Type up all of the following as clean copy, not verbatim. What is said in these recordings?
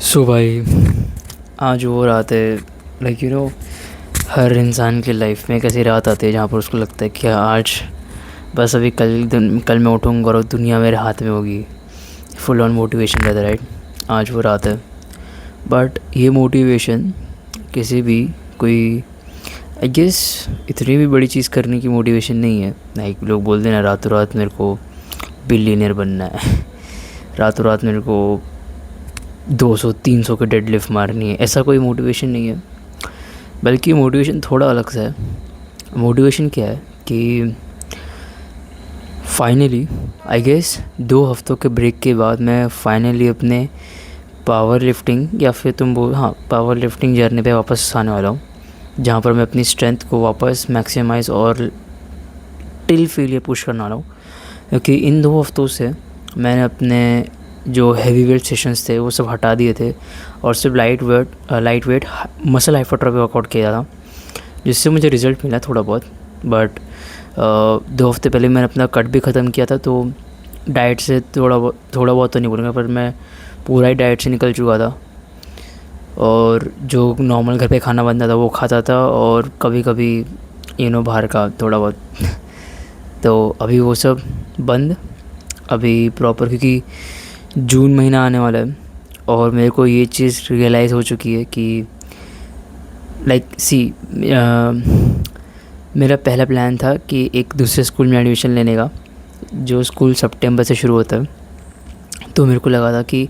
सो भाई, आज वो रात है। हर इंसान की लाइफ में एक ऐसी रात आती है जहाँ पर उसको लगता है कि आज बस अभी कल मैं उठूँगा और दुनिया मेरे हाथ में होगी। फुल ऑन मोटिवेशन रहता है, राइट। आज वो रात है। बट ये मोटिवेशन किसी भी कोई आई गेस इतनी भी बड़ी चीज़ करने की मोटिवेशन नहीं है। लाइक लोग बोलते हैं ना, रातों रात मेरे को बिलियनियर बनना है, रातों रात मेरे को 200-300 के डेडलिफ्ट मारनी है। ऐसा कोई मोटिवेशन नहीं है, बल्कि मोटिवेशन थोड़ा अलग सा है। मोटिवेशन क्या है कि फाइनली आई गेस 2 हफ्तों के ब्रेक के बाद मैं फाइनली अपने पावर लिफ्टिंग या फिर पावर लिफ्टिंग जर्नी पे वापस आने वाला हूँ, जहाँ पर मैं अपनी स्ट्रेंथ को वापस मैक्सिमाइज़ और टिल फेलियर पुश करने वाला हूँ। क्योंकि इन 2 हफ्तों से मैंने अपने जो हैवी वेट सेशंस थे वो सब हटा दिए थे और सिर्फ light weight muscle hypertrophy workout किया था, जिससे मुझे रिज़ल्ट मिला थोड़ा बहुत। बट 2 हफ्ते पहले मैंने अपना कट भी ख़त्म किया था, तो डाइट से थोड़ा बहुत तो नहीं बोलूँगा, पर मैं पूरा ही डाइट से निकल चुका था। और जो नॉर्मल घर पे खाना बनता था वो खाता था, और कभी कभी बाहर का थोड़ा बहुत तो अभी वो सब बंद अभी प्रॉपर, क्योंकि जून महीना आने वाला है और मेरे को ये चीज़ रियलाइज़ हो चुकी है कि मेरा पहला प्लान था कि एक दूसरे स्कूल में एडमिशन लेने का, जो स्कूल सितंबर से शुरू होता है। तो मेरे को लगा था कि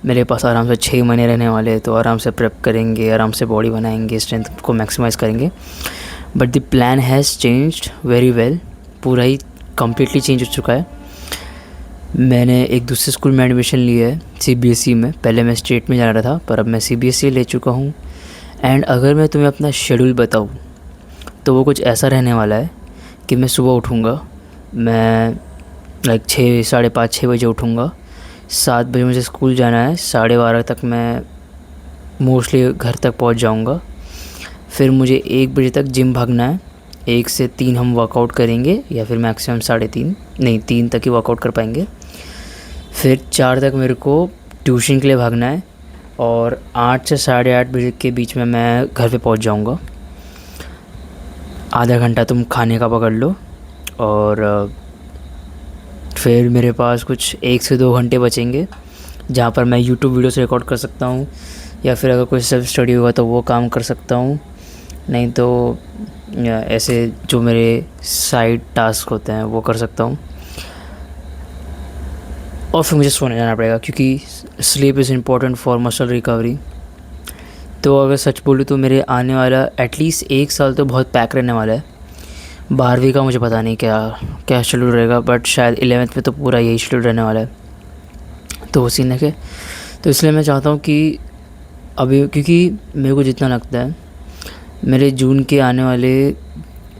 मेरे पास आराम से 6 महीने रहने वाले हैं, तो आराम से प्रेप करेंगे, आराम से बॉडी बनाएंगे, स्ट्रेंथ को मैक्सिमाइज़ करेंगे। But the plan has changed very well. पूरा ही कम्प्लीटली चेंज हो चुका है। मैंने एक दूसरे स्कूल में एडमिशन लिया है, सीबीएसई में। पहले मैं स्टेट में जा रहा था, पर अब मैं सीबीएसई ले चुका हूँ। एंड अगर मैं तुम्हें अपना शेड्यूल बताऊँ तो वो कुछ ऐसा रहने वाला है कि मैं सुबह उठूँगा, मैं 6, 5:30, 6 बजे उठूँगा। 7 बजे मुझे स्कूल जाना है, 12:30 तक मैं मोस्टली घर तक पहुँच जाऊँगा। फिर मुझे 1 बजे तक जिम भागना है। 1 से 3 हम वर्कआउट करेंगे, या फिर मैक्सिमम 3:30, नहीं 3 तक ही वर्कआउट कर पाएंगे। फिर 4 तक मेरे को ट्यूशन के लिए भागना है, और 8 से 8:30 बजे के बीच में मैं घर पे पहुंच जाऊंगा। आधा घंटा तुम खाने का पकड़ लो, और फिर मेरे पास कुछ 1 से 2 घंटे बचेंगे, जहाँ पर मैं यूट्यूब वीडियोस रिकॉर्ड कर सकता हूँ, या फिर अगर कोई सेल्फ स्टडी होगा तो वो काम कर सकता हूँ। नहीं तो ऐसे जो मेरे साइड टास्क होते हैं वो कर सकता हूँ। और फिर मुझे सोने जाना पड़ेगा, क्योंकि sleep is important for muscle recovery. तो अगर सच बोलूँ तो मेरे आने वाला एटलीस्ट 1 साल तो बहुत पैक रहने वाला है। 12वीं का मुझे पता नहीं क्या शेड्यूल रहेगा, बट शायद 11th में तो पूरा यही शेड्यूल रहने वाला है। तो उसी ने के तो इसलिए मैं चाहता हूँ कि अभी, क्योंकि मेरे को जितना लगता है मेरे जून के आने वाले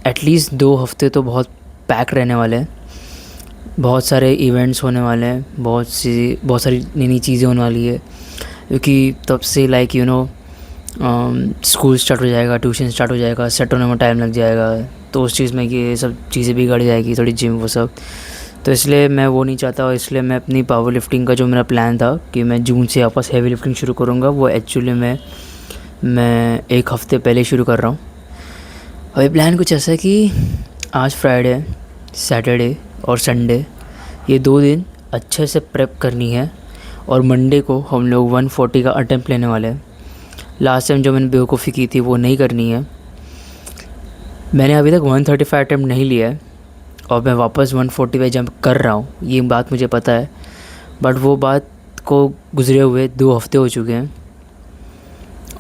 एटलीस्ट 2 हफ्ते तो बहुत पैक रहने वाले हैं। बहुत सारे इवेंट्स होने वाले हैं, बहुत सारी नई नई चीज़ें होने वाली है, क्योंकि तब से स्कूल स्टार्ट हो जाएगा, ट्यूशन स्टार्ट हो जाएगा, सेट होने में टाइम लग जाएगा। तो उस चीज़ में ये सब चीज़ें बिगड़ जाएगी, थोड़ी जिम वो सब। तो इसलिए मैं वो नहीं चाहता, और इसलिए मैं अपनी पावर लिफ्टिंग का जो मेरा प्लान था कि मैं जून से वापस हैवी लिफ्टिंग शुरू करूँगा, वो एक्चुअली मैं 1 हफ़्ते पहले शुरू कर रहा हूँ। अभी प्लान कुछ ऐसा है कि आज फ्राइडे, सैटरडे और संडे, ये 2 दिन अच्छे से प्रेप करनी है, और मंडे को हम लोग 140 का अटेम्प्ट लेने वाले हैं। लास्ट टाइम जो मैंने बेवकूफ़ी की थी वो नहीं करनी है। मैंने अभी तक 135 अटेम्प्ट नहीं लिया है, और मैं वापस 140 पे जंप कर रहा हूँ, ये बात मुझे पता है। बट वो बात को गुजरे हुए 2 हफ्ते हो चुके हैं,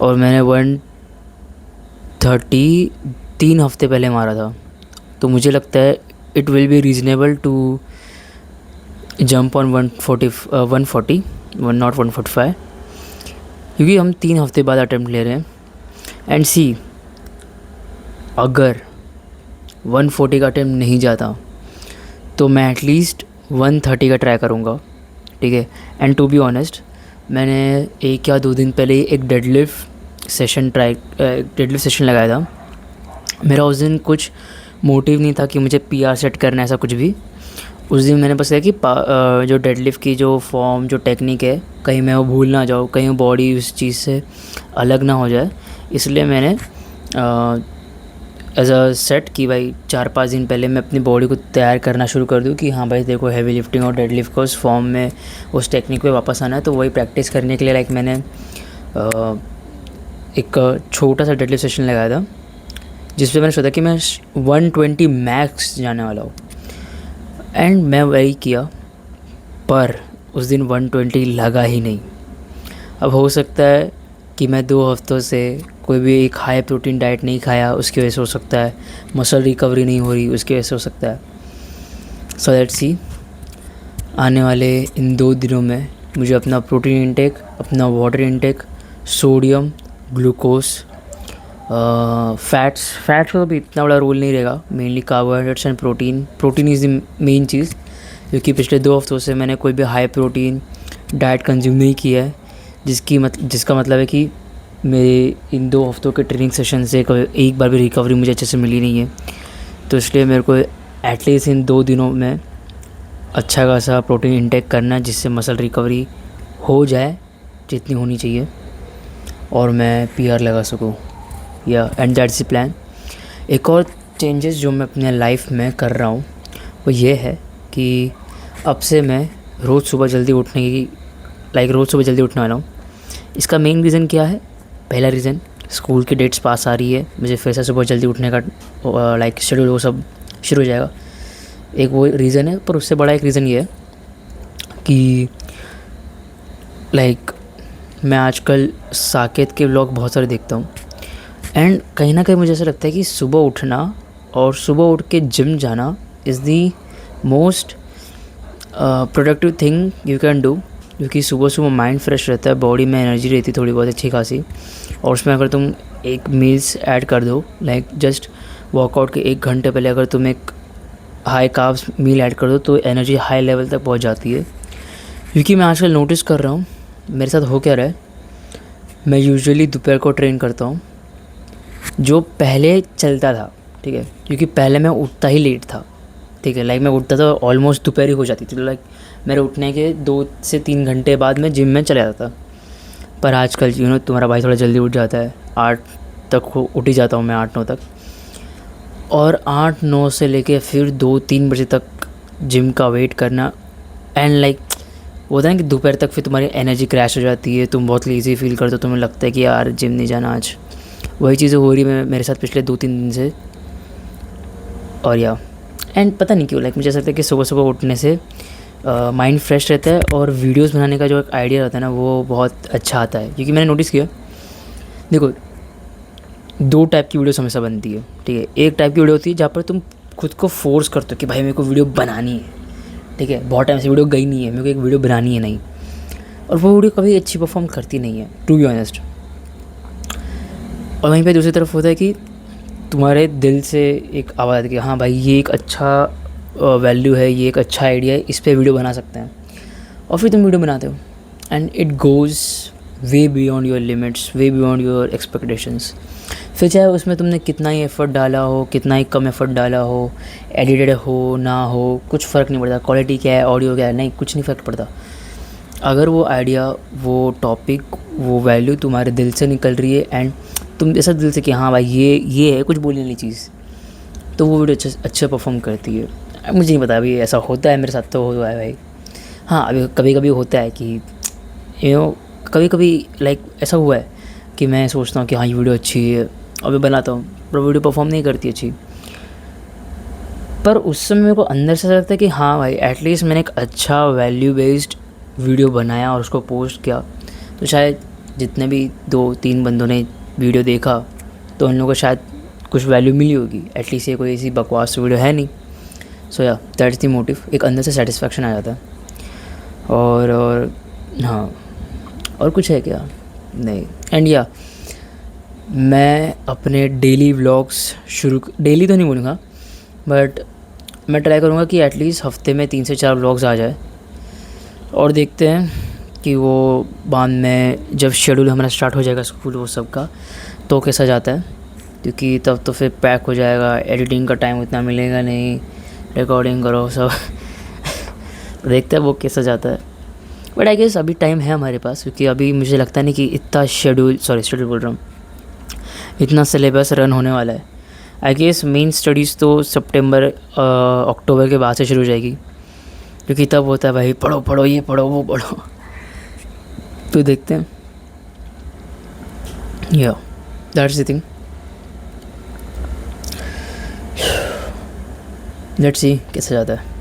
और मैंने 130 3 हफ्ते पहले मारा था। तो मुझे लगता है it will be reasonable to jump on 140 not 145, क्योंकि हम 3 हफ्ते बाद अटेम्प्ट ले रहे हैं। एंड सी, अगर 140 का अटेम्प्ट नहीं जाता तो मैं एटलीस्ट 130 का ट्राई करूँगा, ठीक है। एंड टू बी ऑनेस्ट, मैंने 1 या 2 दिन पहले एक डेडलिफ्ट सेशन लगाया था। मेरा उस दिन कुछ मोटिव नहीं था कि मुझे पीआर सेट करना है, ऐसा कुछ भी। उस दिन मैंने बस किया कि जो डेडलिफ्ट की जो फॉर्म जो टेक्निक है कहीं मैं वो भूल ना जाऊँ, कहीं बॉडी उस चीज़ से अलग ना हो जाए, इसलिए मैंने एज अ सेट कि भाई 4-5 दिन पहले मैं अपनी बॉडी को तैयार करना शुरू कर दूँ कि हाँ भाई देखो हैवी लिफ्टिंग और डेडलिफ्ट को उस फॉर्म में उस टेक्निक पे वापस आना है। तो वही प्रैक्टिस करने के लिए लाइक मैंने एक छोटा सा डेडलिफ्ट सेशन लगाया था जिस पे मैंने सोचा कि मैं 120 मैक्स जाने वाला हूँ, एंड मैं वही किया, पर उस दिन 120 लगा ही नहीं। अब हो सकता है कि मैं 2 हफ्तों से कोई भी एक हाई प्रोटीन डाइट नहीं खाया, उसकी वजह से हो सकता है मसल रिकवरी नहीं हो रही, उसकी वजह से हो सकता है। सो लेट्स सी आने वाले इन 2 दिनों में मुझे अपना प्रोटीन इंटेक, अपना water intake, sodium, glucose, fats का भी इतना बड़ा रोल नहीं रहेगा, mainly carbohydrates and protein is the main चीज़, क्योंकि पिछले 2 हफ्तों से मैंने कोई भी हाई प्रोटीन डाइट कंज्यूम नहीं किया है, जिसका मतलब है कि मेरे इन 2 हफ्तों के ट्रेनिंग सेशन से एक बार भी रिकवरी मुझे अच्छे से मिली नहीं है। तो इसलिए मेरे को एटलीस्ट इन 2 दिनों में अच्छा खासा प्रोटीन इंटेक करना है, जिससे मसल रिकवरी हो जाए जितनी होनी चाहिए और मैं पीआर लगा सकूँ, या एंड दैट्स द प्लान। एक और चेंजेस जो मैं अपने लाइफ में कर रहा हूँ वो ये है कि अब से मैं रोज़ सुबह जल्दी उठने वाला हूँ। इसका मेन रीज़न क्या है? पहला रीज़न, स्कूल की डेट्स पास आ रही है, मुझे फिर से सुबह जल्दी उठने का लाइक शेड्यूल वो सब शुरू हो जाएगा, एक वो रीज़न है। पर उससे बड़ा एक रीज़न ये है कि लाइक मैं आजकल साकेत के व्लॉग बहुत सारे देखता हूँ, एंड कहीं ना कहीं मुझे ऐसा लगता है कि सुबह उठना और सुबह उठ के जिम जाना is the most productive thing you can do, क्योंकि सुबह सुबह माइंड फ्रेश रहता है, बॉडी में एनर्जी रहती है थोड़ी बहुत अच्छी खासी, और उसमें अगर तुम एक मील्स ऐड कर दो, लाइक जस्ट वर्कआउट के 1 घंटे पहले अगर तुम एक हाई कार्ब्स मील ऐड कर दो तो एनर्जी हाई लेवल तक पहुंच जाती है। क्योंकि मैं आजकल नोटिस कर रहा हूँ मेरे साथ हो क्या रहा है, मैं यूजुअली दोपहर को ट्रेन करता हूँ, जो पहले चलता था, ठीक है, क्योंकि पहले मैं उठता ही लेट था, ठीक है, लाइक मैं उठता था ऑलमोस्ट दोपहर ही हो जाती थी, तो लाइक मेरे उठने के 2 से 3 घंटे बाद मैं जिम में चला जाता था। पर आजकल तुम्हारा भाई थोड़ा जल्दी उठ जाता है, 8 तक उठ ही जाता हूँ मैं, 8-9 तक, और 8-9 से लेके फिर 2-3 बजे तक जिम का वेट करना, एंड लाइक होता है ना कि दोपहर तक फिर तुम्हारी एनर्जी क्रैश हो जाती है, तुम बहुत लेज़ी फील करते हो, तुम्हें लगता है कि यार जिम नहीं जाना आज। वही चीज़ें हो रही है मेरे साथ पिछले 2-3 दिन से, और एंड पता नहीं क्यों लाइक मुझे ऐसा लगता है कि सुबह सुबह उठने से माइंड फ्रेश रहता है, और वीडियोस बनाने का जो एक आइडिया रहता है ना वो बहुत अच्छा आता है। क्योंकि मैंने नोटिस किया, देखो 2 टाइप की वीडियोस हमेशा बनती है, ठीक है। एक टाइप की वीडियो होती है जहाँ पर तुम खुद को फोर्स करते हो कि भाई मेरे को वीडियो बनानी है, ठीक है, बहुत टाइम से वीडियो गई नहीं है, मेरे को एक वीडियो बनानी है नहीं, और वो वीडियो कभी अच्छी परफॉर्म करती नहीं है, टू बी ऑनेस्ट। और वहीं पे दूसरी तरफ होता है कि तुम्हारे दिल से एक आवाज़ आती है कि हाँ भाई ये एक अच्छा वैल्यू है, ये एक अच्छा आइडिया है, इस पर वीडियो बना सकते हैं, और फिर तुम वीडियो बनाते हो, and it goes way beyond your limits, way beyond your expectations. फिर चाहे उसमें तुमने कितना ही एफ़र्ट डाला हो, कितना ही कम एफ़र्ट डाला हो, एडिटेड हो ना हो, कुछ फ़र्क नहीं पड़ता, क्वालिटी क्या है, ऑडियो क्या है, नहीं, कुछ नहीं फ़र्क पड़ता। अगर वो आइडिया, वो टॉपिक, वो वैल्यू तुम्हारे दिल से निकल रही है, एंड तुम ऐसा दिल से कि हाँ भाई ये है कुछ बोलने वाली चीज़, तो वो वीडियो अच्छा परफॉर्म करती है। मुझे नहीं पता अभी ऐसा होता है, मेरे साथ तो हुआ है भाई। हाँ, अभी कभी कभी होता है कि कभी कभी लाइक ऐसा हुआ है कि मैं सोचता हूँ कि हाँ ये वीडियो अच्छी है, अभी बनाता हूँ, पर वीडियो परफॉर्म नहीं करती अच्छी। पर उस समय मेरे को अंदर से लगता है कि हाँ भाई एटलीस्ट मैंने एक अच्छा वैल्यू बेस्ड वीडियो बनाया और उसको पोस्ट किया, तो शायद जितने भी 2-3 बंदों ने वीडियो देखा तो उन लोगों को शायद कुछ वैल्यू मिली होगी, एटलीस्ट ये कोई ऐसी बकवास वीडियो है नहीं। सो या दैट्स द मोटिव, एक अंदर से सेटिस्फेक्शन आ जाता है। और हाँ, और कुछ है क्या? नहीं। एंड या मैं अपने डेली व्लॉग्स डेली तो नहीं बोलूँगा, बट मैं ट्राई करूँगा कि एटलीस्ट हफ्ते में 3 से 4 व्लॉग्स आ जाए, और देखते हैं कि वो बाद में जब शेड्यूल हमारा स्टार्ट हो जाएगा स्कूल वो सब का, तो कैसा जाता है, क्योंकि तब तो फिर पैक हो जाएगा, एडिटिंग का टाइम उतना मिलेगा नहीं, रिकॉर्डिंग करो सब देखते हैं वो कैसा जाता है। बट आई गेस अभी टाइम है हमारे पास, क्योंकि अभी मुझे लगता नहीं कि इतना शेड्यूल बोल रहा हूँ, इतना सिलेबस रन होने वाला है। आई गेस मेन स्टडीज़ तो सितंबर अक्टूबर के बाद से शुरू हो जाएगी, क्योंकि तब होता है भाई पढ़ो पढ़ो ये पढ़ो वो पढ़ो। तो देखते हैं, या that's the thing, let's see कैसे जाता है।